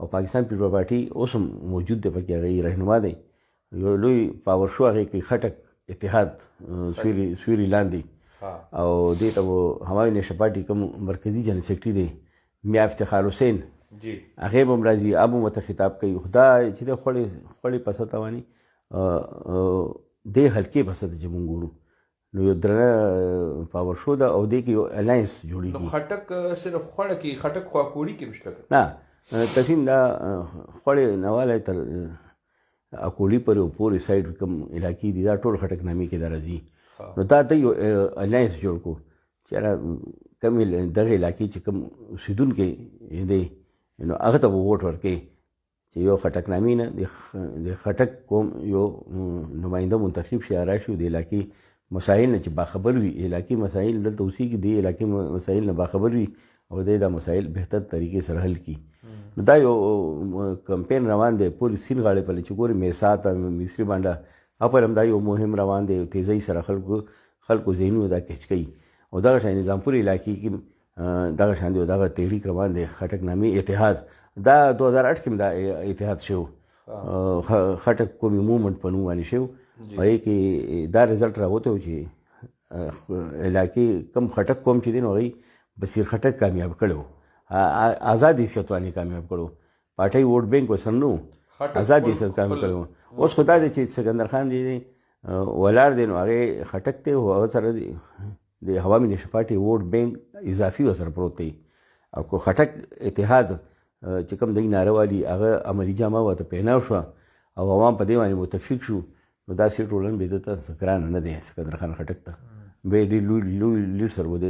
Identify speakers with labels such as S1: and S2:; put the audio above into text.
S1: او پاکستان پیپلز پارټي اوس هم موجود دی پکې، هغه رهنما دی، یو لوی پاور شو هغې کې خټک اتحاد سیوري لاندې، او دې ته حمایت نیشنل پارټي کوم مرکزي جنرال سیکرټري دی میا افتخار حسین هغې به هم راځي، هغه هم ورته خطاب کوي. خو دا چې دی خوړې پسه تواني دې حلقې پسه ته چې مونږ ګورو نو یو درنه پاور شو ده، او دې کې یو الاینس جوړېږي.
S2: خټک صرف خوړه کې، خټک خواکوړي کې مشته
S1: نه تفهیم دا خوړې نواله تر اکولی پر یو پورې سایډ کوم علاقې دي دا ټول خټک نامې کې دا راځي. نو دا ته یو الاینس جوړ کړو چې کوم دغه علاقې چې کوم اوسېدونکي دی نو هغه ته به ووټ ورکوي چې یو خټک نامې نه د خټک قوم یو نماینده منتخب شي، راشي د علاقې مسایل نه چې باخبر وي، علاقې مسایل دلته اوسېږي، د علاقې مسایل نه باخبر وي او دا مسایل بهتر طریقې سره حل کړي. نو دا یو کمپین روان دی پورې سیند غاړې پلې چې ګورې میسات مصري بانډه اپر هم دا یو مهم روان دی، تیزۍ سره خلکو ذهنونه دا کچ کوي. او دغه شان نظامپور علاقې کې دغه شان دی، دغه تحریک روان دی خټک نامې اتحاد. دا 2008 کې دا اتحاد شو، خټک قومي موومنټ په نوم باندې شو. په هغې کې دا رزلټ راوتی و چې علاقې کم خټک قوم چې دی نو هغوی بصیرخټک کامیاب کړی و، آزاد حیثیت باندې کامیاب کړی و، پارټۍ ووټ بینک ورسره نه و، آزاد حیثیت کامیاب کړی و. اوس خو دا دی چې سکندر خان دی ولاړ دی نو هغې خټک دی او هغه سره د عوامی نیشنل پارټي ووټ بینک اضافي ورسره پروت دی. او که خټک اتحاد چې کوم دی ناره والي هغه عملي جامه ورته پهناو شوه او عوام په دې باندې متفق شو نو دا سیټ ټولن به دته ګرانه نه دی سکندر خان خټک ته به ډېر لوی لیډ سره و دی.